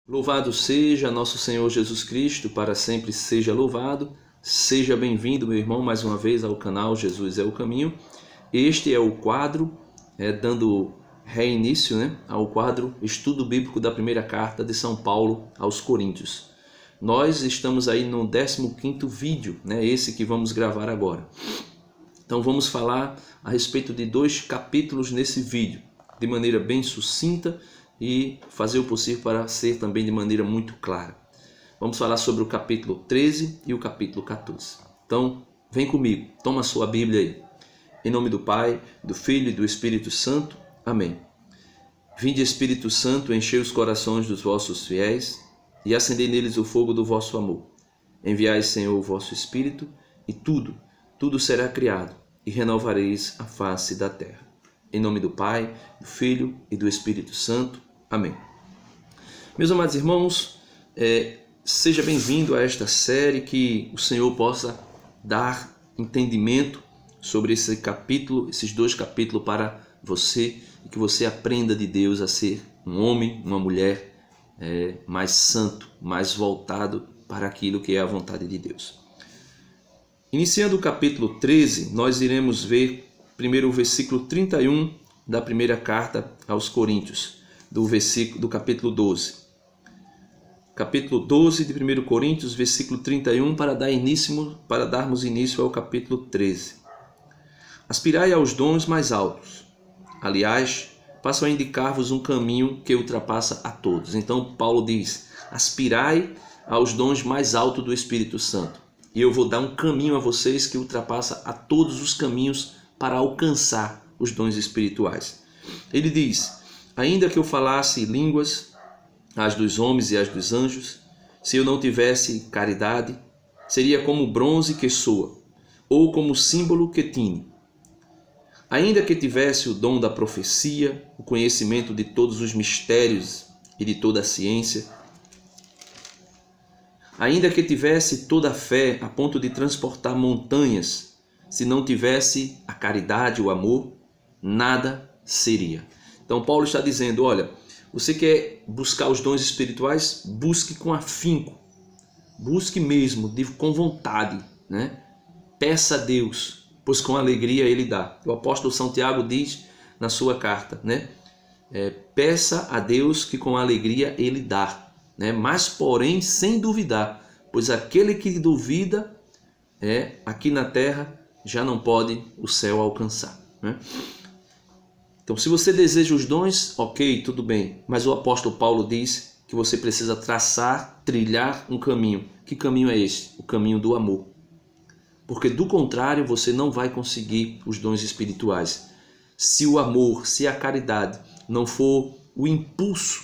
Louvado seja nosso Senhor Jesus Cristo, para sempre seja louvado. Seja bem-vindo, meu irmão, mais uma vez ao canal Jesus é o Caminho. Este é o quadro, dando reinício ao quadro Estudo Bíblico da Primeira Carta de São Paulo aos Coríntios. Nós estamos aí no 15º vídeo, esse que vamos gravar agora. Então vamos falar a respeito de 2 capítulos nesse vídeo, de maneira bem sucinta e fazer o possível para ser também de maneira muito clara. Vamos falar sobre o capítulo 13 e o capítulo 14. Então, vem comigo, toma a sua Bíblia aí. Em nome do Pai, do Filho e do Espírito Santo. Amém. Vinde, Espírito Santo, enchei os corações dos vossos fiéis e acendei neles o fogo do vosso amor. Enviai, Senhor, o vosso Espírito e tudo será criado e renovareis a face da terra. Em nome do Pai, do Filho e do Espírito Santo. Amém. Meus amados irmãos, seja bem-vindo a esta série, que o Senhor possa dar entendimento sobre esse capítulo, esses 2 capítulos para você, e que você aprenda de Deus a ser um homem, uma mulher mais santo, mais voltado para aquilo que é a vontade de Deus. Iniciando o capítulo 13, nós iremos ver primeiro o versículo 31 da primeira carta aos Coríntios, do capítulo 12. Capítulo 12 de 1 Coríntios, versículo 31, para darmos início ao capítulo 13. Aspirai aos dons mais altos. Aliás, passo a indicar-vos um caminho que ultrapassa a todos. Então, Paulo diz, aspirai aos dons mais altos do Espírito Santo. E eu vou dar um caminho a vocês que ultrapassa a todos os caminhos para alcançar os dons espirituais. Ele diz, ainda que eu falasse línguas, as dos homens e as dos anjos, se eu não tivesse caridade, seria como bronze que soa, ou como símbolo que tine. Ainda que tivesse o dom da profecia, o conhecimento de todos os mistérios e de toda a ciência, ainda que tivesse toda a fé a ponto de transportar montanhas, se não tivesse a caridade, o amor, nada seria. Então Paulo está dizendo, olha, você quer buscar os dons espirituais? Busque com afinco, busque mesmo, com vontade, Peça a Deus, pois com alegria Ele dá. O apóstolo Santiago diz na sua carta, peça a Deus que com alegria Ele dá, mas porém sem duvidar, pois aquele que duvida, aqui na terra já não pode o céu alcançar. Então, se você deseja os dons, ok, tudo bem. Mas o apóstolo Paulo diz que você precisa trilhar um caminho. Que caminho é esse? O caminho do amor. Porque do contrário, você não vai conseguir os dons espirituais. Se o amor, se a caridade não for o impulso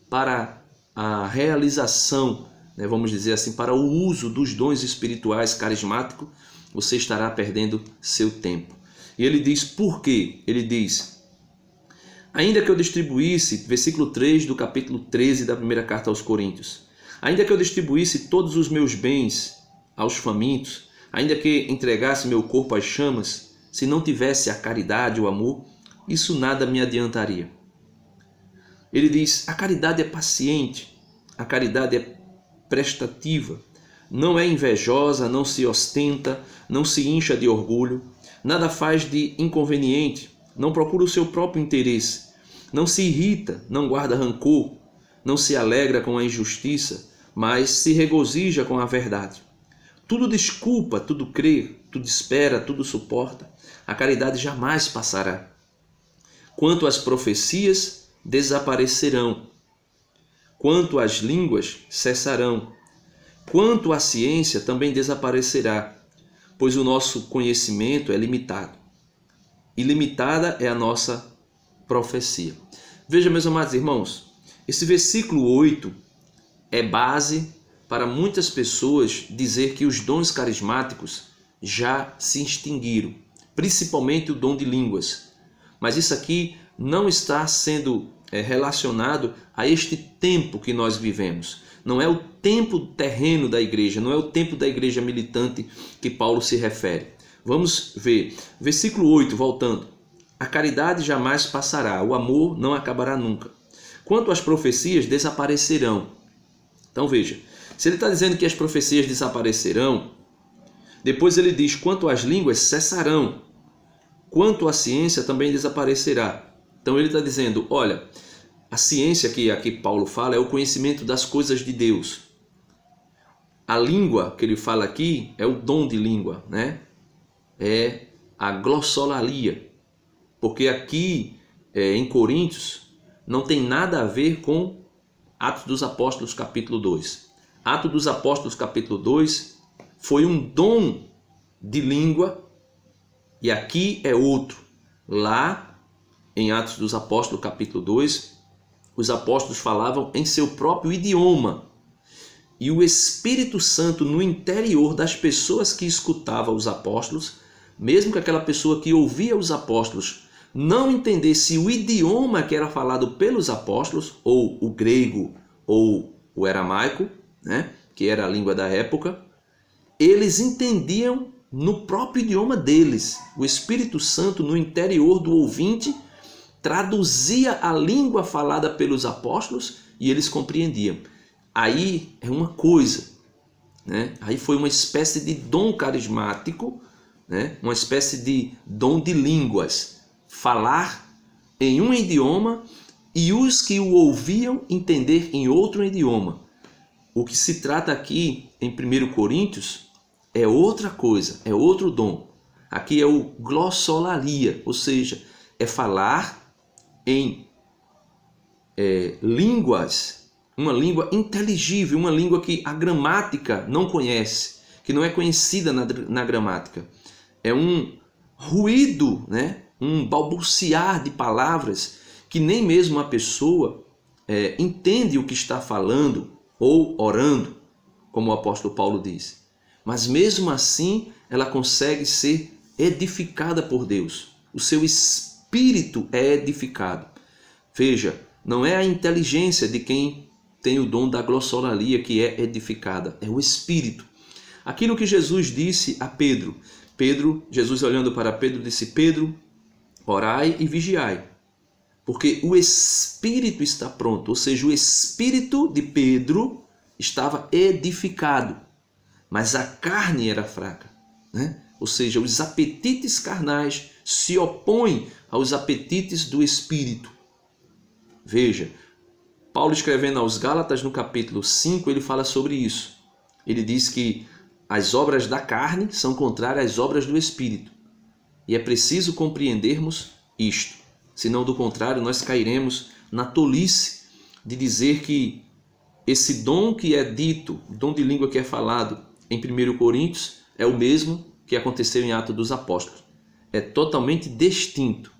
para a realização, vamos dizer assim, para o uso dos dons espirituais carismáticos, você estará perdendo seu tempo. E ele diz por quê? Ele diz, ainda que eu distribuísse, versículo 3 do capítulo 13 da primeira carta aos Coríntios, ainda que eu distribuísse todos os meus bens aos famintos, ainda que entregasse meu corpo às chamas, se não tivesse a caridade, o amor, isso nada me adiantaria. Ele diz, a caridade é paciente, a caridade é prestativa, não é invejosa, não se ostenta, não se incha de orgulho, nada faz de inconveniente, não procura o seu próprio interesse, não se irrita, não guarda rancor, não se alegra com a injustiça, mas se regozija com a verdade. Tudo desculpa, tudo crê, tudo espera, tudo suporta. A caridade jamais passará. Quanto às profecias, desaparecerão. Quanto às línguas, cessarão. Quanto à ciência, também desaparecerá, pois o nosso conhecimento é limitado. E limitada é a nossa profecia. Veja, meus amados irmãos, esse versículo 8 é base para muitas pessoas dizer que os dons carismáticos já se extinguiram, principalmente o dom de línguas. Mas isso aqui não está sendo relacionado a este tempo que nós vivemos. Não é o tempo terreno da igreja, não é o tempo da igreja militante que Paulo se refere. Vamos ver, versículo 8, voltando. A caridade jamais passará, o amor não acabará nunca. Quanto às profecias, desaparecerão. Então veja, se ele está dizendo que as profecias desaparecerão, depois ele diz, quanto às línguas cessarão, quanto à ciência também desaparecerá. Então ele está dizendo, olha, a ciência que aqui Paulo fala é o conhecimento das coisas de Deus. A língua que ele fala aqui é o dom de língua, né? É a glossolalia. Porque aqui em Coríntios não tem nada a ver com Atos dos Apóstolos capítulo 2. Atos dos Apóstolos capítulo 2 foi um dom de língua e aqui é outro. Lá em Atos dos Apóstolos capítulo 2, os apóstolos falavam em seu próprio idioma. E o Espírito Santo no interior das pessoas que escutavam os apóstolos, mesmo que aquela pessoa que ouvia os apóstolos não entendesse o idioma que era falado pelos apóstolos, ou o grego, ou o aramaico, né, que era a língua da época, eles entendiam no próprio idioma deles. O Espírito Santo no interior do ouvinte traduzia a língua falada pelos apóstolos e eles compreendiam. Aí é uma coisa, né? Aí foi uma espécie de dom carismático, né? Uma espécie de dom de línguas. Falar em um idioma e os que o ouviam entender em outro idioma. O que se trata aqui em 1 Coríntios é outra coisa, é outro dom. Aqui é o glossolalia, ou seja, é falar em línguas, uma língua inteligível, uma língua que a gramática não conhece, que não é conhecida na gramática. É um ruído, né? Um balbuciar de palavras que nem mesmo a pessoa entende o que está falando ou orando, como o apóstolo Paulo diz. Mas mesmo assim, ela consegue ser edificada por Deus. O seu espírito é edificado. Veja, não é a inteligência de quem tem o dom da glossolalia que é edificada, é o espírito. Aquilo que Jesus disse a Pedro. Jesus olhando para Pedro disse, Pedro, orai e vigiai, porque o espírito está pronto, ou seja, o espírito de Pedro estava edificado, mas a carne era fraca, né? Ou seja, os apetites carnais se opõem aos apetites do espírito. Veja, Paulo escrevendo aos Gálatas no capítulo 5, ele fala sobre isso. Ele diz que as obras da carne são contrárias às obras do espírito. E é preciso compreendermos isto. Senão, do contrário, nós cairemos na tolice de dizer que esse dom que é dito, dom de língua que é falado em 1 Coríntios, é o mesmo que aconteceu em Atos dos Apóstolos. É totalmente distinto.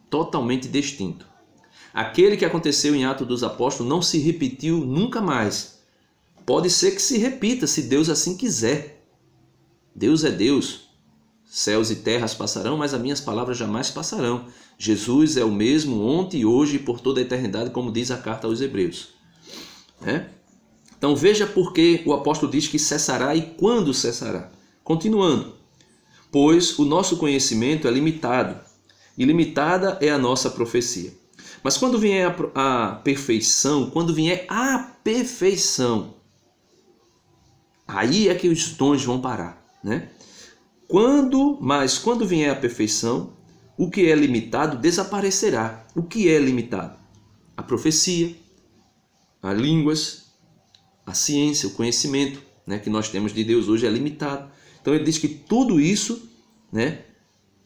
Totalmente distinto. Aquele que aconteceu em Atos dos Apóstolos não se repetiu nunca mais. Pode ser que se repita, se Deus assim quiser. Deus é Deus. Céus e terras passarão, mas as minhas palavras jamais passarão. Jesus é o mesmo ontem e hoje e por toda a eternidade, como diz a carta aos Hebreus. Então veja por que o apóstolo diz que cessará e quando cessará. Continuando. Pois o nosso conhecimento é limitado, e limitada é a nossa profecia. Mas quando vier a perfeição, aí é que os dons vão parar, né? Mas quando vier a perfeição, o que é limitado desaparecerá. O que é limitado? A profecia, as línguas, a ciência, o conhecimento, né, que nós temos de Deus hoje é limitado. Então ele diz que tudo isso, né?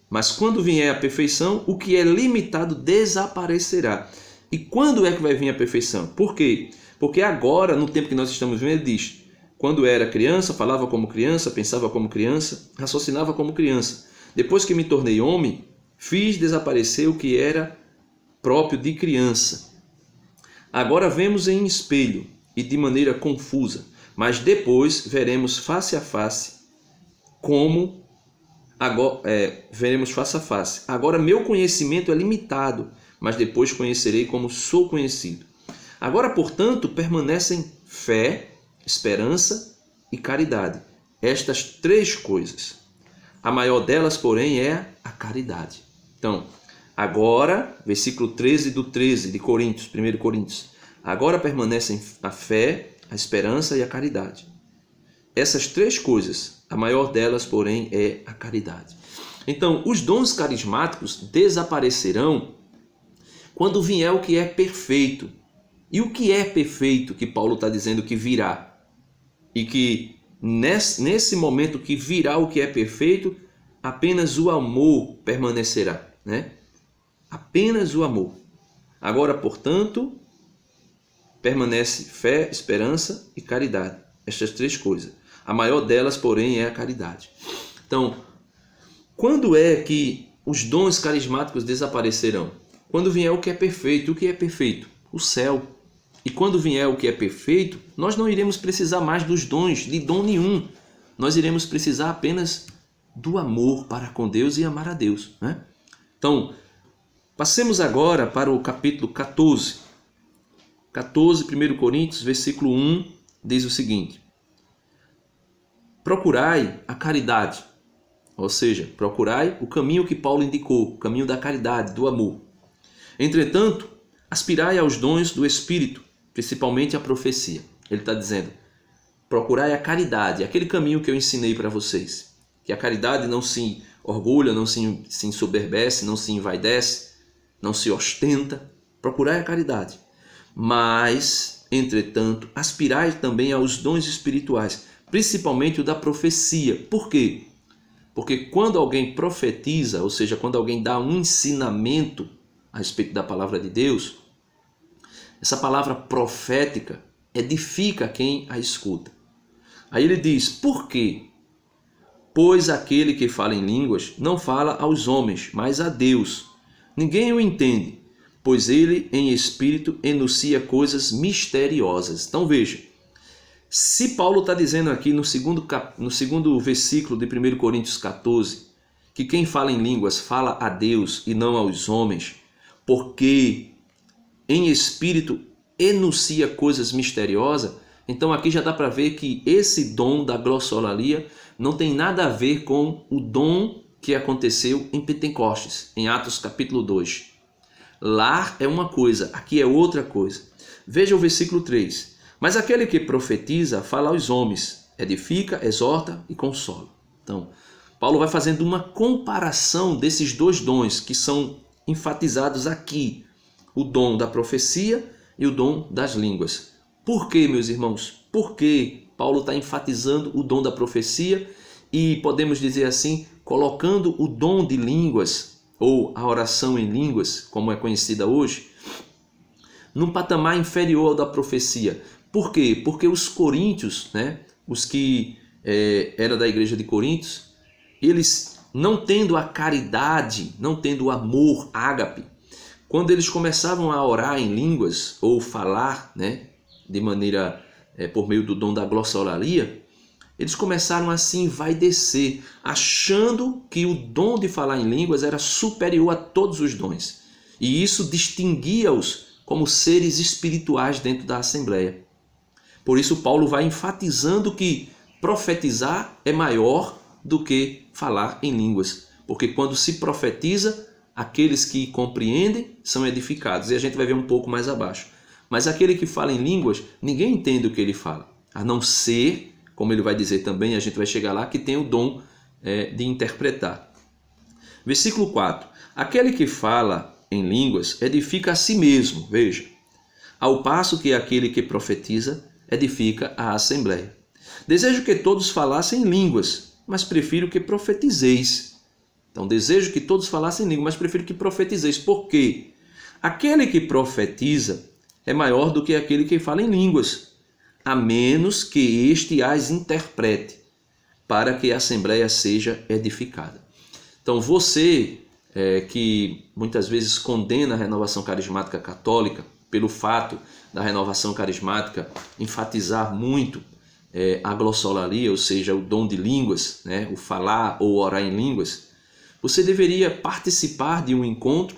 Mas quando vier a perfeição, o que é limitado desaparecerá. E quando é que vai vir a perfeição? Por quê? Porque agora, no tempo que nós estamos vivendo, ele diz: quando era criança, falava como criança, pensava como criança, raciocinava como criança. Depois que me tornei homem, fiz desaparecer o que era próprio de criança. Agora vemos em espelho e de maneira confusa, mas depois veremos face a face veremos face a face. Agora meu conhecimento é limitado, mas depois conhecerei como sou conhecido. Agora, portanto, permanecem fé, esperança e caridade. Estas três coisas. A maior delas, porém, é a caridade. Então, agora, versículo 13 do 13 de Coríntios, 1 Coríntios. Agora permanecem a fé, a esperança e a caridade. Essas três coisas, a maior delas, porém, é a caridade. Então, os dons carismáticos desaparecerão quando vier o que é perfeito. E o que é perfeito que Paulo está dizendo que virá? E que nesse momento que virá o que é perfeito, apenas o amor permanecerá, né? Apenas o amor. Agora, portanto, permanece fé, esperança e caridade. Estas três coisas. A maior delas, porém, é a caridade. Então, quando é que os dons carismáticos desaparecerão? Quando vier o que é perfeito. O que é perfeito? O céu. E quando vier o que é perfeito, nós não iremos precisar mais dos dons, de dom nenhum. Nós iremos precisar apenas do amor para com Deus e amar a Deus, né? Então, passemos agora para o capítulo 14. 1 Coríntios, versículo 1, diz o seguinte: procurai a caridade, ou seja, procurai o caminho que Paulo indicou, o caminho da caridade, do amor. Entretanto, aspirai aos dons do Espírito, principalmente a profecia. Ele está dizendo, procurai a caridade, aquele caminho que eu ensinei para vocês. Que a caridade não se orgulha, não se ensoberbece, não se envaidece, não se ostenta. Procurai a caridade. Mas, entretanto, aspirai também aos dons espirituais, principalmente o da profecia. Por quê? Porque quando alguém profetiza, ou seja, quando alguém dá um ensinamento a respeito da palavra de Deus, essa palavra profética edifica quem a escuta. Aí ele diz, por quê? Pois aquele que fala em línguas não fala aos homens, mas a Deus. Ninguém o entende, pois ele em espírito enuncia coisas misteriosas. Então veja, se Paulo está dizendo aqui no segundo versículo de 1 Coríntios 14, que quem fala em línguas fala a Deus e não aos homens, porque em espírito enuncia coisas misteriosas, então aqui já dá para ver que esse dom da glossolalia não tem nada a ver com o dom que aconteceu em Pentecostes, em Atos capítulo 2. Lá é uma coisa, aqui é outra coisa. Veja o versículo 3. Mas aquele que profetiza fala aos homens, edifica, exorta e consola. Então, Paulo vai fazendo uma comparação desses dois dons que são enfatizados aqui. O dom da profecia e o dom das línguas. Por que, meus irmãos? Por que Paulo está enfatizando o dom da profecia e, podemos dizer assim, colocando o dom de línguas, ou a oração em línguas, como é conhecida hoje, num patamar inferior ao da profecia? Por quê? Porque os coríntios, né, os que eram da igreja de Coríntios, eles não tendo a caridade, não tendo o amor, ágape, quando eles começavam a orar em línguas ou falar, né, de maneira por meio do dom da glossolalia, eles começaram a se envaidecer, achando que o dom de falar em línguas era superior a todos os dons. E isso distinguia-os como seres espirituais dentro da Assembleia. Por isso Paulo vai enfatizando que profetizar é maior do que falar em línguas. Porque quando se profetiza, aqueles que compreendem são edificados. E a gente vai ver um pouco mais abaixo. Mas aquele que fala em línguas, ninguém entende o que ele fala. A não ser, como ele vai dizer também, a gente vai chegar lá, que tem o dom de interpretar. Versículo 4. Aquele que fala em línguas edifica a si mesmo, veja. Ao passo que aquele que profetiza edifica a assembleia. Desejo que todos falassem línguas, mas prefiro que profetizeis. Então, desejo que todos falassem línguas, mas prefiro que profetizeis. Por quê? Aquele que profetiza é maior do que aquele que fala em línguas, a menos que este as interprete, para que a assembleia seja edificada. Então, você que muitas vezes condena a renovação carismática católica, pelo fato da renovação carismática enfatizar muito a glossolalia, ou seja, o dom de línguas, né, o falar ou orar em línguas, você deveria participar de um encontro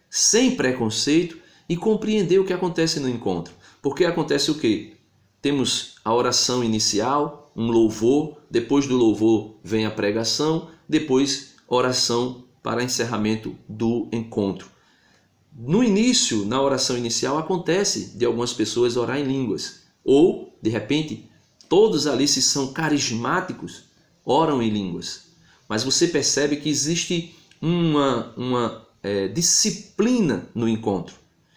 sem preconceito e compreender o que acontece no encontro. Porque acontece o quê? Temos a oração inicial, um louvor, depois do louvor vem a pregação, depois oração para encerramento do encontro. no início, na oração inicial, acontece de algumas pessoas orar em línguas. Ou, de repente, todos ali, se são carismáticos, oram em línguas. Mas você percebe que existe uma disciplina no encontro.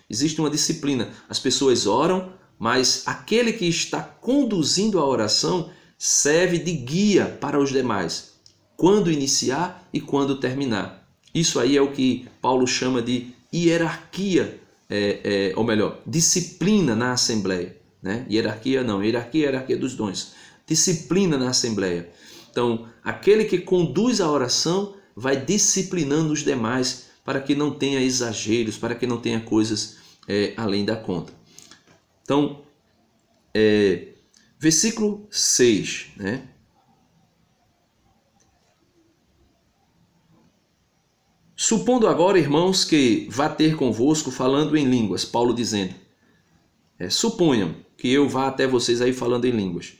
Existe uma disciplina. As pessoas oram, mas aquele que está conduzindo a oração serve de guia para os demais. Quando iniciar e quando terminar. Isso aí é o que Paulo chama de hierarquia, ou melhor, disciplina na Assembleia. Né? Hierarquia não, hierarquia é a hierarquia dos dons. Disciplina na Assembleia. Então, aquele que conduz a oração vai disciplinando os demais para que não tenha exageros, para que não tenha coisas além da conta. Então, versículo 6, né? Supondo agora, irmãos, que vá ter convosco falando em línguas, Paulo dizendo, suponham que eu vá até vocês aí falando em línguas.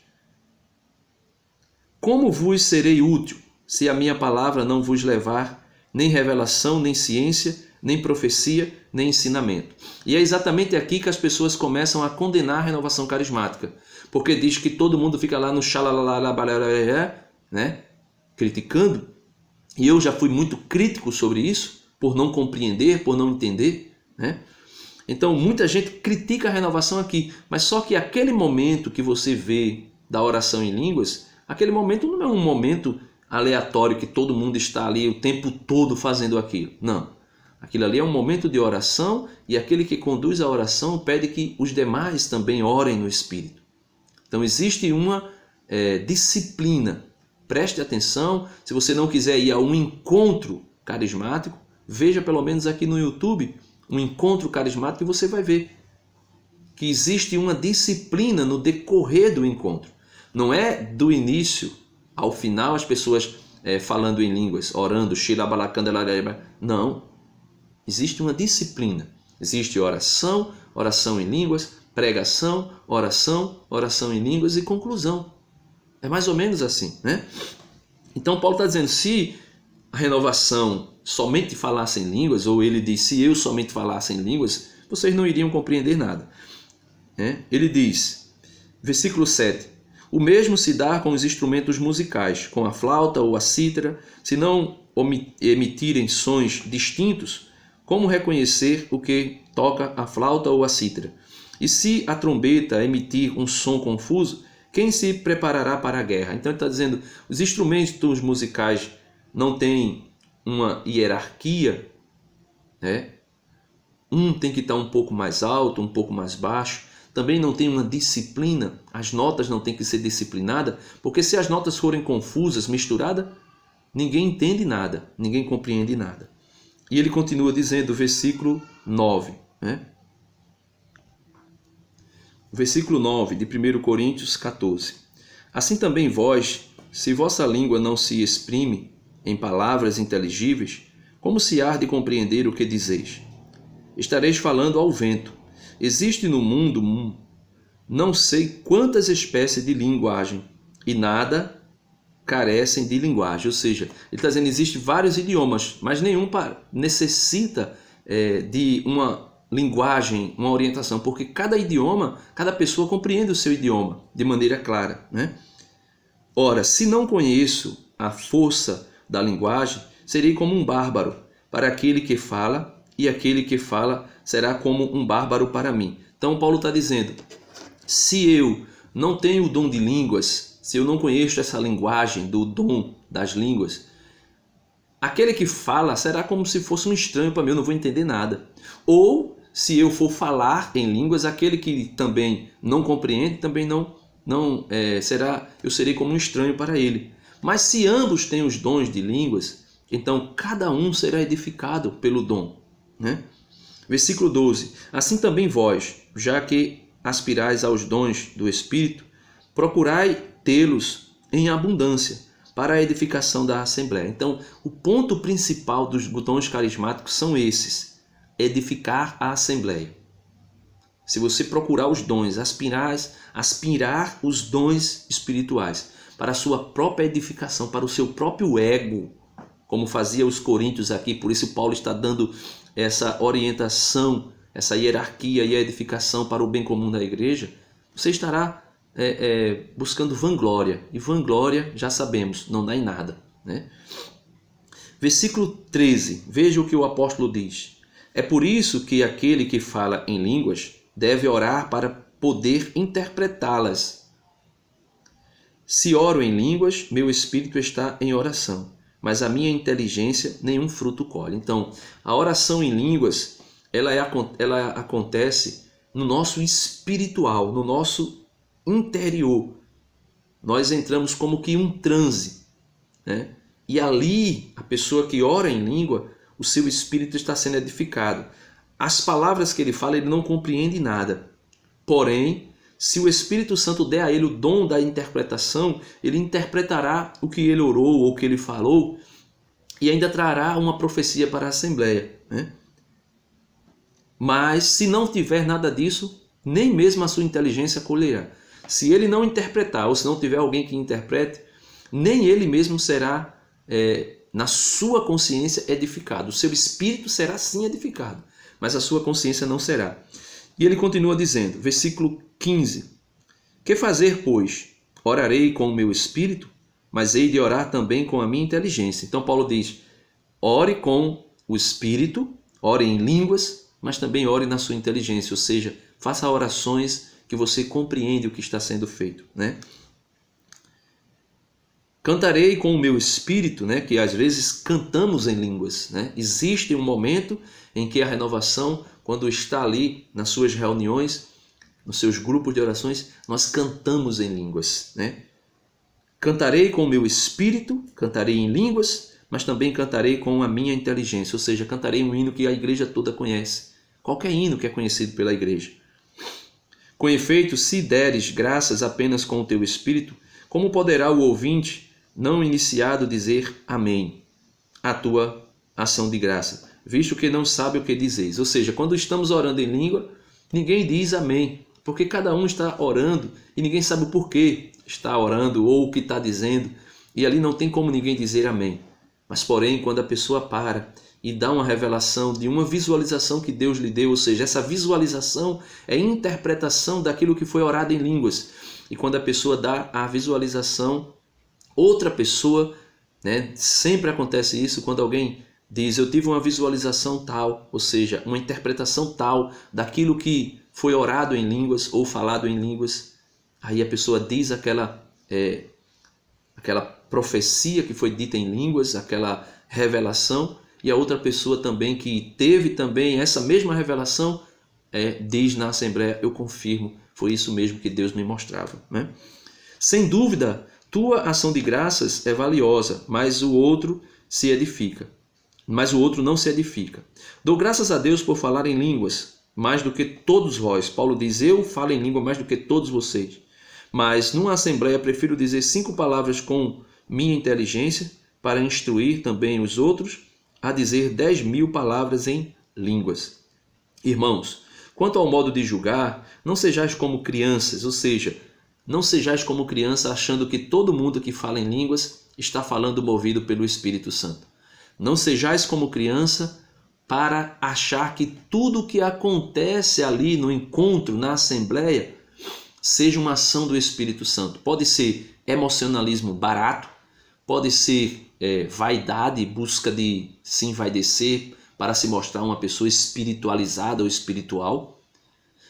Como vos serei útil se a minha palavra não vos levar nem revelação, nem ciência, nem profecia, nem ensinamento? E é exatamente aqui que as pessoas começam a condenar a renovação carismática, porque diz que todo mundo fica lá no xalalalalabalé, né, criticando. E eu já fui muito crítico sobre isso, por não compreender, por não entender, né? Então, muita gente critica a renovação aqui, mas só que aquele momento que você vê da oração em línguas, aquele momento não é um momento aleatório que todo mundo está ali o tempo todo fazendo aquilo. Não. Aquilo ali é um momento de oração e aquele que conduz a oração pede que os demais também orem no Espírito. Então, existe uma disciplina. Preste atenção, se você não quiser ir a um encontro carismático, veja pelo menos aqui no YouTube um encontro carismático e você vai ver que existe uma disciplina no decorrer do encontro. Não é do início ao final as pessoas falando em línguas, orando, não. Existe uma disciplina. Existe oração, oração em línguas, pregação, oração em línguas e conclusão. É mais ou menos assim, né? Então Paulo está dizendo, se a renovação somente falasse em línguas, ou ele diz, se eu somente falasse em línguas, vocês não iriam compreender nada. Ele diz, versículo 7, o mesmo se dá com os instrumentos musicais, com a flauta ou a cítara, se não emitirem sons distintos, como reconhecer o que toca a flauta ou a cítara? E se a trombeta emitir um som confuso, quem se preparará para a guerra? Então ele está dizendo, os instrumentos musicais não têm uma hierarquia, né? Um tem que estar um pouco mais alto, um pouco mais baixo. Também não tem uma disciplina, as notas não têm que ser disciplinadas, porque se as notas forem confusas, misturadas, ninguém entende nada, ninguém compreende nada. E ele continua dizendo, versículo 9, né? Versículo 9 de 1 Coríntios 14. Assim também vós, se vossa língua não se exprime em palavras inteligíveis, como se há de compreender o que dizeis? Estareis falando ao vento. Existe no mundo não sei quantas espécies de linguagem, e nada carecem de linguagem. Ou seja, ele está dizendo que existem vários idiomas, mas nenhum necessita de uma linguagem, uma orientação, porque cada idioma, cada pessoa compreende o seu idioma de maneira clara, né? Ora, se não conheço a força da linguagem, serei como um bárbaro para aquele que fala, e aquele que fala será como um bárbaro para mim. Então Paulo está dizendo, se eu não tenho o dom de línguas, se eu não conheço essa linguagem do dom das línguas, aquele que fala será como se fosse um estranho para mim, eu não vou entender nada. Ou, se eu for falar em línguas, aquele que também não compreende, também eu serei como um estranho para ele. Mas se ambos têm os dons de línguas, então cada um será edificado pelo dom, né? Versículo 12. Assim também vós, já que aspirais aos dons do Espírito, procurai tê-los em abundância para a edificação da Assembleia. Então, o ponto principal dos dons carismáticos são esses: edificar a Assembleia. Se você procurar os dons, aspirar os dons espirituais para a sua própria edificação, para o seu próprio ego, como fazia os coríntios aqui, por isso Paulo está dando essa orientação, essa hierarquia e a edificação para o bem comum da igreja, você estará buscando vanglória. E vanglória, já sabemos, não dá em nada, né? Versículo 13, veja o que o apóstolo diz. É por isso que aquele que fala em línguas deve orar para poder interpretá-las. Se oro em línguas, meu espírito está em oração, mas a minha inteligência nenhum fruto colhe. Então, a oração em línguas, ela acontece no nosso espiritual, no nosso interior. Nós entramos como que em um transe, né? E ali, a pessoa que ora em língua, o seu espírito está sendo edificado. As palavras que ele fala, ele não compreende nada. Porém, se o Espírito Santo der a ele o dom da interpretação, ele interpretará o que ele orou ou o que ele falou e ainda trará uma profecia para a Assembleia, né? Mas se não tiver nada disso, nem mesmo a sua inteligência colherá. Se ele não interpretar ou se não tiver alguém que interprete, nem ele mesmo será na sua consciência edificado. O seu espírito será sim edificado, mas a sua consciência não será. E ele continua dizendo, versículo 15: Que fazer, pois? Orarei com o meu espírito, mas hei de orar também com a minha inteligência. Então Paulo diz, ore com o espírito, ore em línguas, mas também ore na sua inteligência, ou seja, faça orações que você compreende o que está sendo feito, né? Cantarei com o meu espírito, né? Que às vezes cantamos em línguas, né? Existe um momento em que a renovação, quando está ali nas suas reuniões, nos seus grupos de orações, nós cantamos em línguas, né? Cantarei com o meu espírito, cantarei em línguas, mas também cantarei com a minha inteligência, ou seja, cantarei um hino que a igreja toda conhece. Qualquer hino que é conhecido pela igreja. Com efeito, se deres graças apenas com o teu espírito, como poderá o ouvinte não iniciado dizer amém à tua ação de graça, visto que não sabe o que dizeis? Ou seja, quando estamos orando em língua, ninguém diz amém, porque cada um está orando e ninguém sabe o porquê está orando ou o que está dizendo, e ali não tem como ninguém dizer amém. Mas porém, quando a pessoa para e dá uma revelação de uma visualização que Deus lhe deu, ou seja, essa visualização é interpretação daquilo que foi orado em línguas, e quando a pessoa dá a visualização, outra pessoa, né, sempre acontece isso, quando alguém diz, eu tive uma visualização tal, ou seja, uma interpretação tal daquilo que foi orado em línguas ou falado em línguas, aí a pessoa diz aquela profecia que foi dita em línguas, aquela revelação, e a outra pessoa também que teve também essa mesma revelação, diz na Assembleia, eu confirmo, foi isso mesmo que Deus me mostrava, né? Sem dúvida, tua ação de graças é valiosa, mas o outro se edifica. Mas o outro não se edifica. Dou graças a Deus por falar em línguas, mais do que todos vós. Paulo diz, eu falo em língua mais do que todos vocês. Mas numa assembleia prefiro dizer 5 palavras com minha inteligência, para instruir também os outros, a dizer 10.000 palavras em línguas. Irmãos, quanto ao modo de julgar, não sejais como crianças, ou seja, não sejais como criança achando que todo mundo que fala em línguas está falando movido pelo Espírito Santo. Não sejais como criança para achar que tudo o que acontece ali no encontro, na assembleia, seja uma ação do Espírito Santo. Pode ser emocionalismo barato, pode ser vaidade, busca de se envaidecer para se mostrar uma pessoa espiritualizada ou espiritual,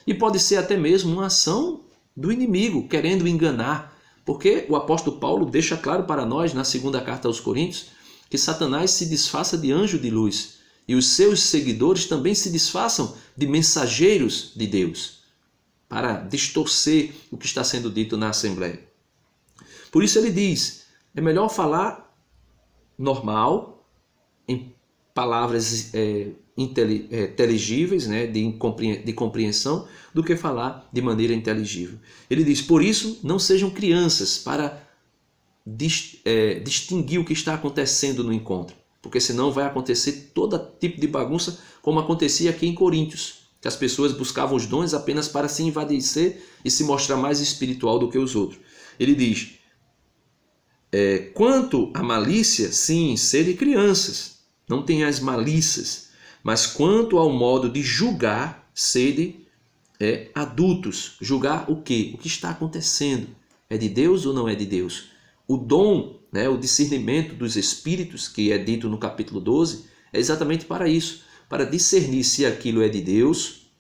e pode ser até mesmo uma ação do inimigo, querendo enganar, porque o apóstolo Paulo deixa claro para nós, na segunda carta aos Coríntios, que Satanás se disfarça de anjo de luz, e os seus seguidores também se disfarçam de mensageiros de Deus, para distorcer o que está sendo dito na Assembleia. Por isso ele diz, é melhor falar normal, em palavras inteligíveis, né, de compreensão, do que falar de maneira inteligível. Ele diz, por isso, não sejam crianças para distinguir o que está acontecendo no encontro, porque senão vai acontecer todo tipo de bagunça, como acontecia aqui em Coríntios, que as pessoas buscavam os dons apenas para se envaidecer e se mostrar mais espiritual do que os outros. Ele diz, quanto à malícia, sim, sede crianças, não tenhais malícias, Mas quanto ao modo de julgar, sede adultos. Julgar o quê? O que está acontecendo? É de Deus ou não é de Deus? O dom, o discernimento dos espíritos, que é dito no capítulo 12, é exatamente para isso, para discernir se aquilo é de Deus,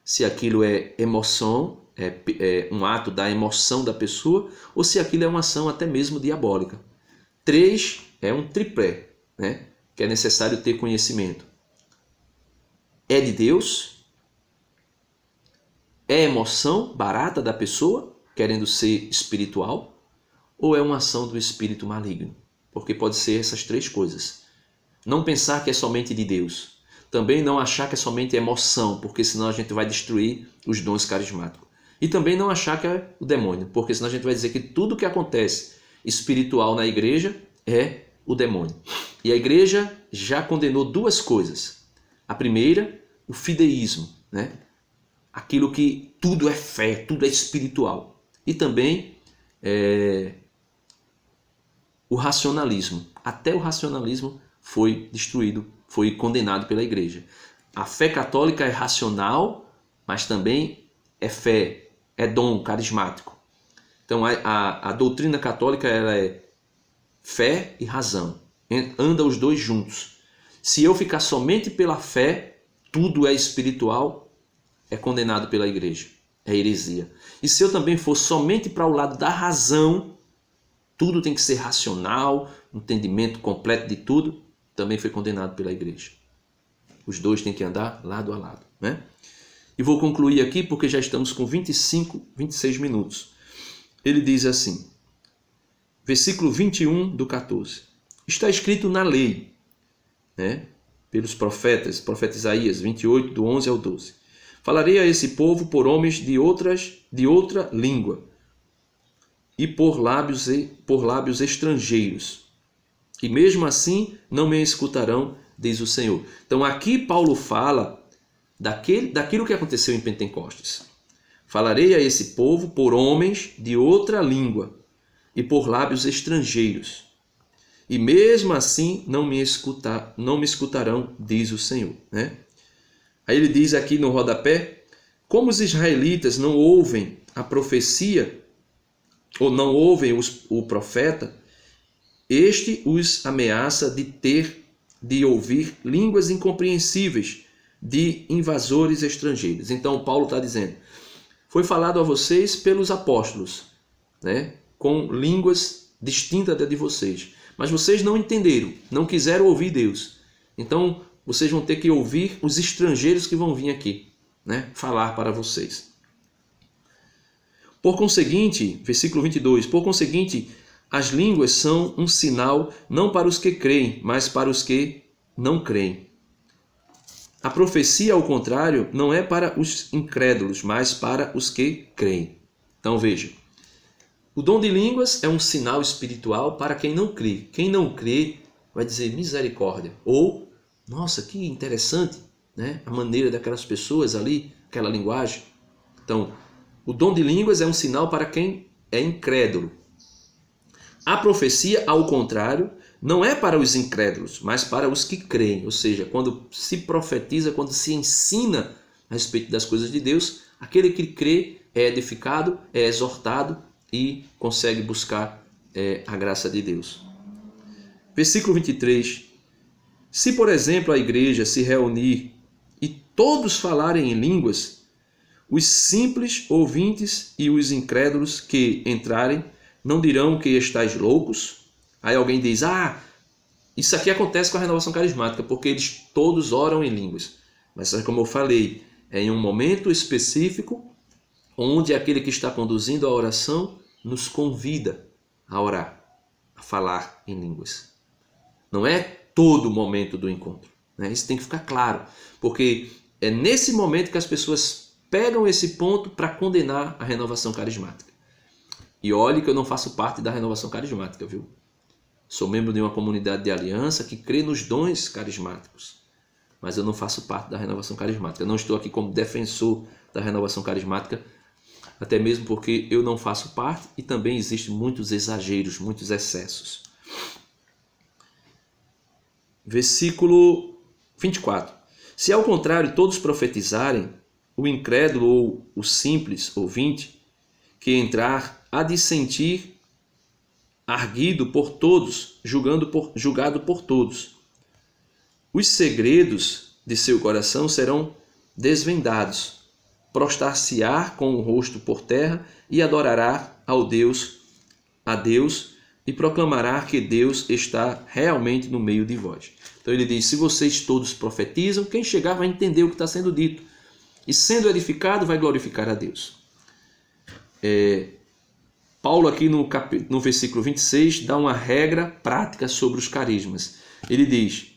se aquilo é emoção, é um ato da emoção da pessoa, ou se aquilo é uma ação até mesmo diabólica. 3 é um tripé, que é necessário ter conhecimento. É de Deus? É emoção barata da pessoa, querendo ser espiritual? Ou é uma ação do espírito maligno? Porque pode ser essas 3 coisas. Não pensar que é somente de Deus. Também não achar que é somente emoção, porque senão a gente vai destruir os dons carismáticos. E também não achar que é o demônio, porque senão a gente vai dizer que tudo que acontece espiritual na igreja é o demônio. E a igreja já condenou 2 coisas. A primeira, o fideísmo, aquilo que tudo é fé, tudo é espiritual. E também o racionalismo. Até o racionalismo foi destruído, foi condenado pela igreja. A fé católica é racional, mas também é fé, é dom carismático. Então a doutrina católica ela é fé e razão. Anda os 2 juntos. Se eu ficar somente pela fé, tudo é espiritual, é condenado pela igreja. É heresia. E se eu também for somente para o lado da razão, tudo tem que ser racional, entendimento completo de tudo, também foi condenado pela igreja. Os 2 têm que andar lado a lado. E vou concluir aqui porque já estamos com 26 minutos. Ele diz assim, versículo 21 do 14. Está escrito na lei, pelos profetas, profeta Isaías 28, do 11 ao 12. Falarei a esse povo por homens de outra língua e por lábios estrangeiros. E mesmo assim não me escutarão, diz o Senhor. Então aqui Paulo fala daquilo que aconteceu em Pentecostes. Falarei a esse povo por homens de outra língua e por lábios estrangeiros. E mesmo assim não me escutarão, diz o Senhor. Aí ele diz aqui no rodapé, como os israelitas não ouvem a profecia, ou não ouvem o profeta, este os ameaça de ouvir línguas incompreensíveis de invasores estrangeiros. Então Paulo está dizendo, foi falado a vocês pelos apóstolos, com línguas distintas da de vocês. Mas vocês não entenderam, não quiseram ouvir Deus. Então vocês vão ter que ouvir os estrangeiros que vão vir aqui, falar para vocês. Por conseguinte, versículo 22, por conseguinte, as línguas são um sinal não para os que creem, mas para os que não creem. A profecia, ao contrário, não é para os incrédulos, mas para os que creem. Então veja, o dom de línguas é um sinal espiritual para quem não crê. Quem não crê vai dizer misericórdia. Ou, nossa, que interessante, a maneira daquelas pessoas ali, aquela linguagem. Então, o dom de línguas é um sinal para quem é incrédulo. A profecia, ao contrário, não é para os incrédulos, mas para os que creem. Ou seja, quando se profetiza, quando se ensina a respeito das coisas de Deus, aquele que crê é edificado, é exortado e consegue buscar a graça de Deus. Versículo 23. Se, por exemplo, a igreja se reunir e todos falarem em línguas, os simples ouvintes e os incrédulos que entrarem não dirão que estáis loucos? Aí alguém diz, isso aqui acontece com a renovação carismática, porque eles todos oram em línguas. Mas como eu falei, é em um momento específico, onde aquele que está conduzindo a oração nos convida a orar, a falar em línguas. Não é todo momento do encontro. Isso tem que ficar claro, porque é nesse momento que as pessoas pegam esse ponto para condenar a renovação carismática. E olhe que eu não faço parte da renovação carismática, viu? Sou membro de uma comunidade de aliança que crê nos dons carismáticos, mas eu não faço parte da renovação carismática. Eu não estou aqui como defensor da renovação carismática, até mesmo porque eu não faço parte e também existem muitos exageros, muitos excessos. Versículo 24. Se ao contrário todos profetizarem, o incrédulo ou o simples ouvinte que entrar há de sentir arguido por todos, julgado por todos. Os segredos de seu coração serão desvendados. Prostrar-se-á com o rosto por terra e adorará a Deus e proclamará que Deus está realmente no meio de vós. Então ele diz, se vocês todos profetizam, quem chegar vai entender o que está sendo dito. E sendo edificado, vai glorificar a Deus. Paulo aqui no versículo 26 dá uma regra prática sobre os carismas. Ele diz,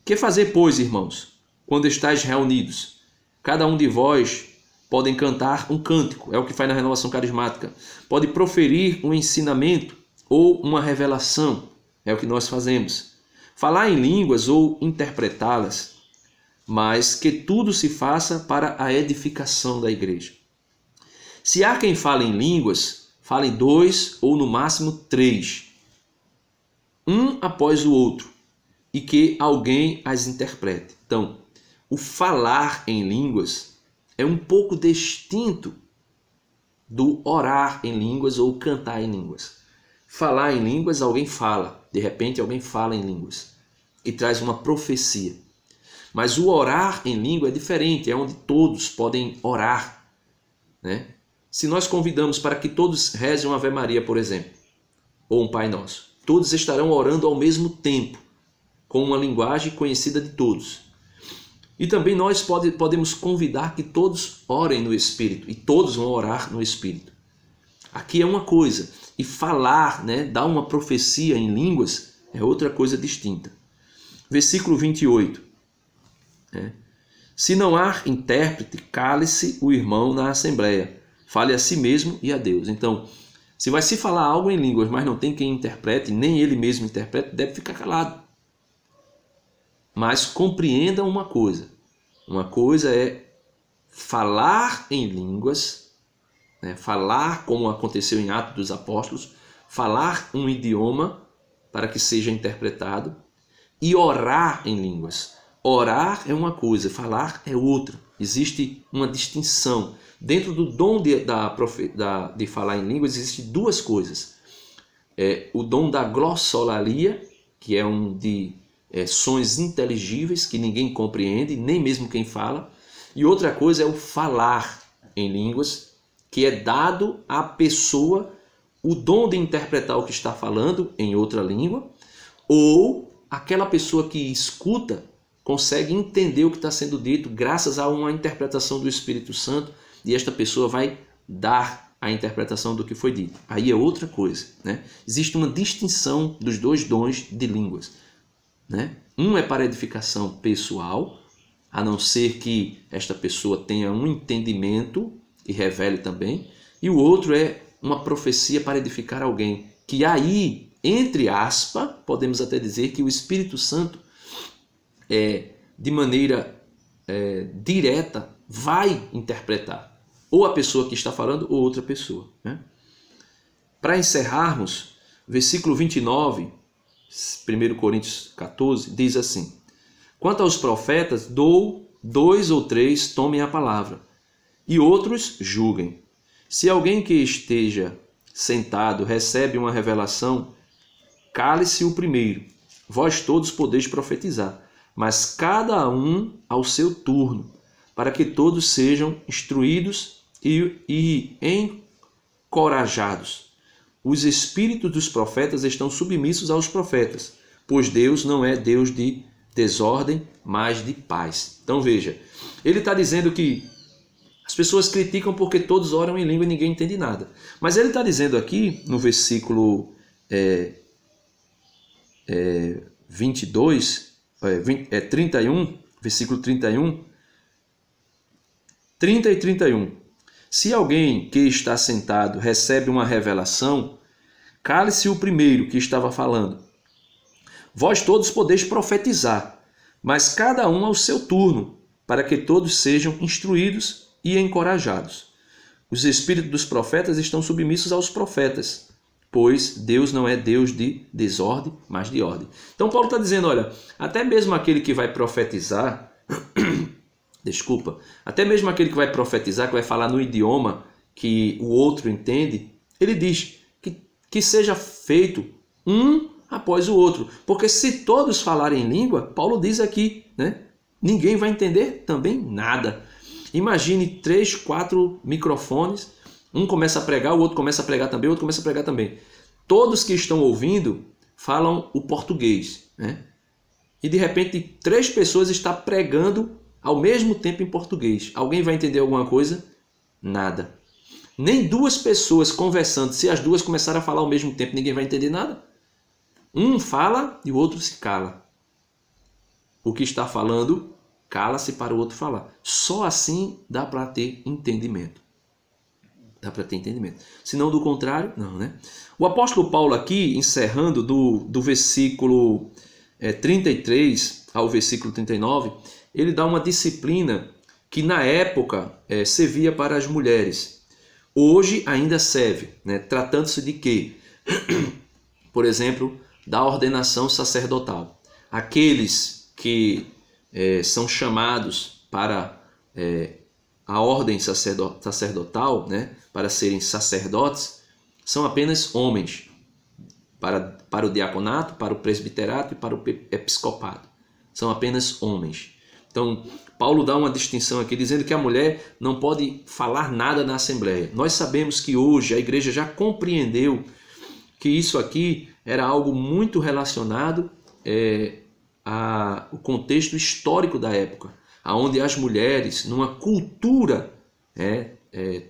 que fazer, pois, irmãos, quando estáis reunidos? Cada um de vós podem cantar um cântico, é o que faz na renovação carismática. Pode proferir um ensinamento ou uma revelação, é o que nós fazemos. Falar em línguas ou interpretá-las, mas que tudo se faça para a edificação da igreja. Se há quem fale em línguas, fale 2 ou no máximo 3, um após o outro, e que alguém as interprete. Então, o falar em línguas é um pouco distinto do orar em línguas ou cantar em línguas. Falar em línguas, alguém fala, de repente alguém fala em línguas e traz uma profecia. Mas o orar em língua é diferente, é onde todos podem orar, né? Se nós convidamos para que todos rezem uma Ave Maria, por exemplo, ou um Pai Nosso, todos estarão orando ao mesmo tempo, com uma linguagem conhecida de todos. E também nós podemos convidar que todos orem no Espírito, e todos vão orar no Espírito. Aqui é uma coisa, e falar, né, dar uma profecia em línguas, é outra coisa distinta. Versículo 28. Se não há intérprete, cale-se o irmão na assembleia, fale a si mesmo e a Deus. Então, se vai se falar algo em línguas, mas não tem quem interprete, nem ele mesmo interprete, deve ficar calado. Mas compreenda uma coisa é falar em línguas, né? Falar como aconteceu em Atos dos Apóstolos, falar um idioma para que seja interpretado e orar em línguas. Orar é uma coisa, falar é outra. Existe uma distinção. Dentro do dom de falar em línguas, existem duas coisas. O dom da glossolalia, que é um de sons inteligíveis que ninguém compreende, nem mesmo quem fala. E outra coisa é o falar em línguas, que é dado à pessoa o dom de interpretar o que está falando em outra língua, ou aquela pessoa que escuta consegue entender o que está sendo dito graças a uma interpretação do Espírito Santo, e esta pessoa vai dar a interpretação do que foi dito. Aí é outra coisa, né? Existe uma distinção dos dois dons de línguas, né? Um é para edificação pessoal, a não ser que esta pessoa tenha um entendimento e revele também, e o outro é uma profecia para edificar alguém, que aí, entre aspas, podemos até dizer que o Espírito Santo de maneira direta vai interpretar, ou a pessoa que está falando ou outra pessoa, né? Para encerrarmos, versículo 29, 1 Coríntios 14, diz assim: quanto aos profetas, dou 2 ou 3 tomem a palavra, e outros julguem. Se alguém que esteja sentado recebe uma revelação, cale-se o primeiro. Vós todos podeis profetizar, mas cada um ao seu turno, para que todos sejam instruídos e encorajados. Os espíritos dos profetas estão submissos aos profetas, pois Deus não é Deus de desordem, mas de paz. Então veja, ele está dizendo que as pessoas criticam porque todos oram em língua e ninguém entende nada. Mas ele está dizendo aqui, no versículo 31, versículo 31, 30 e 31. Se alguém que está sentado recebe uma revelação, cale-se o primeiro que estava falando. Vós todos podeis profetizar, mas cada um ao seu turno, para que todos sejam instruídos e encorajados. Os espíritos dos profetas estão submissos aos profetas, pois Deus não é Deus de desordem, mas de ordem. Então Paulo está dizendo, olha, até mesmo aquele que vai profetizar, Desculpa. Até mesmo aquele que vai profetizar, que vai falar no idioma que o outro entende, ele diz que seja feito um após o outro. Porque se todos falarem em língua, Paulo diz aqui, né? Ninguém vai entender também nada. Imagine 3, 4 microfones, um começa a pregar, o outro começa a pregar também, o outro começa a pregar também. Todos que estão ouvindo falam o português, né? E de repente 3 pessoas estão pregando ao mesmo tempo em português. Alguém vai entender alguma coisa? Nada. Nem 2 pessoas conversando, se as 2 começarem a falar ao mesmo tempo, ninguém vai entender nada. Um fala e o outro se cala. O que está falando, cala-se para o outro falar. Só assim dá para ter entendimento. Dá para ter entendimento. Se não, do contrário, não, né? O apóstolo Paulo aqui, encerrando do versículo 33 ao versículo 39, ele dá uma disciplina que na época servia para as mulheres. Hoje ainda serve, né? Tratando-se de quê? Por exemplo, da ordenação sacerdotal. Aqueles que são chamados para a ordem sacerdotal, né? Para serem sacerdotes, são apenas homens. Para o diaconato, para o presbiterato e para o episcopado. São apenas homens. Então, Paulo dá uma distinção aqui, dizendo que a mulher não pode falar nada na Assembleia. Nós sabemos que hoje a igreja já compreendeu que isso aqui era algo muito relacionado ao contexto histórico da época, onde as mulheres, numa cultura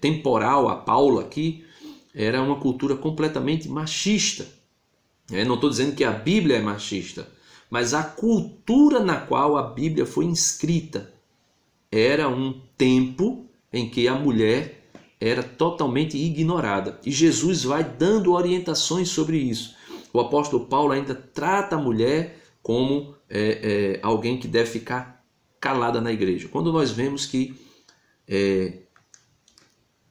temporal, a Paulo aqui, era uma cultura completamente machista. Não estou dizendo que a Bíblia é machista, mas a cultura na qual a Bíblia foi inscrita era um tempo em que a mulher era totalmente ignorada. E Jesus vai dando orientações sobre isso. O apóstolo Paulo ainda trata a mulher como alguém que deve ficar calada na igreja. Quando nós vemos que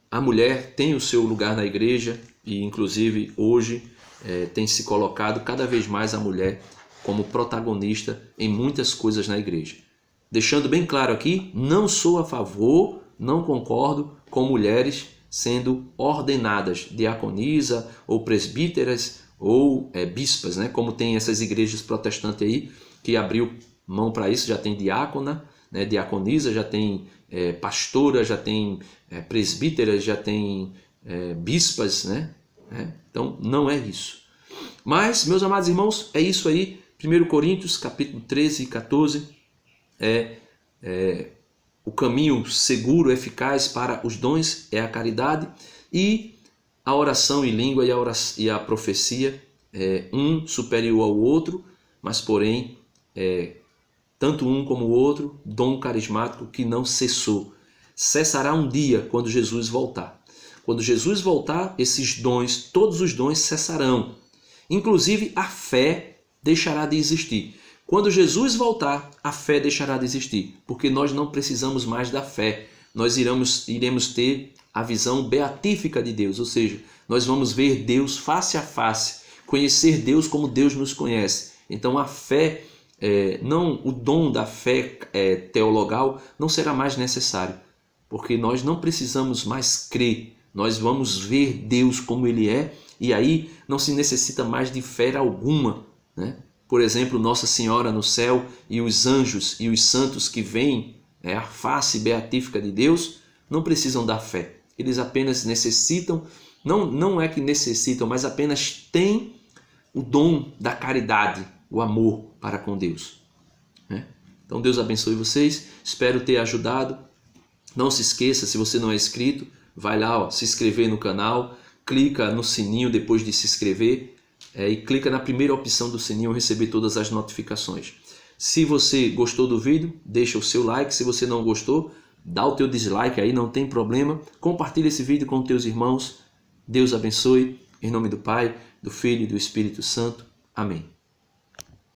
a mulher tem o seu lugar na igreja e inclusive hoje tem se colocado cada vez mais a mulher como protagonista em muitas coisas na igreja. Deixando bem claro aqui, não sou a favor, não concordo com mulheres sendo ordenadas diaconisa ou presbíteras ou bispas, né? Como tem essas igrejas protestantes aí que abriu mão para isso, já tem diácona, né? Diaconisa, já tem pastora, já tem presbíteras, já tem bispas, né? Então não é isso. Mas, meus amados irmãos, é isso aí. 1 Coríntios, capítulo 13 e 14, o caminho seguro, eficaz para os dons é a caridade, e a oração em língua e a profecia, um superior ao outro, mas porém, tanto um como o outro, dom carismático que não cessou. Cessará um dia quando Jesus voltar. Quando Jesus voltar, esses dons, todos os dons cessarão. Inclusive a fé deixará de existir. Quando Jesus voltar, a fé deixará de existir, porque nós não precisamos mais da fé. Nós iremos ter a visão beatífica de Deus, ou seja, nós vamos ver Deus face a face, conhecer Deus como Deus nos conhece. Então a fé, o dom da fé teologal não será mais necessário, porque nós não precisamos mais crer, nós vamos ver Deus como Ele é, e aí não se necessita mais de fé alguma, né? Por exemplo, Nossa Senhora no céu e os anjos e os santos que veem a face beatífica de Deus não precisam da fé. Eles apenas necessitam, não é que necessitam, mas apenas têm o dom da caridade, o amor para com Deus. Então Deus abençoe vocês, espero ter ajudado. Não se esqueça, se você não é inscrito, vai lá, se inscrever no canal, clica no sininho depois de se inscrever e clica na primeira opção do sininho receber todas as notificações. Se você gostou do vídeo, deixa o seu like. Se você não gostou, dá o teu dislike aí, não tem problema. Compartilha esse vídeo com teus irmãos. Deus abençoe. Em nome do Pai, do Filho e do Espírito Santo. Amém.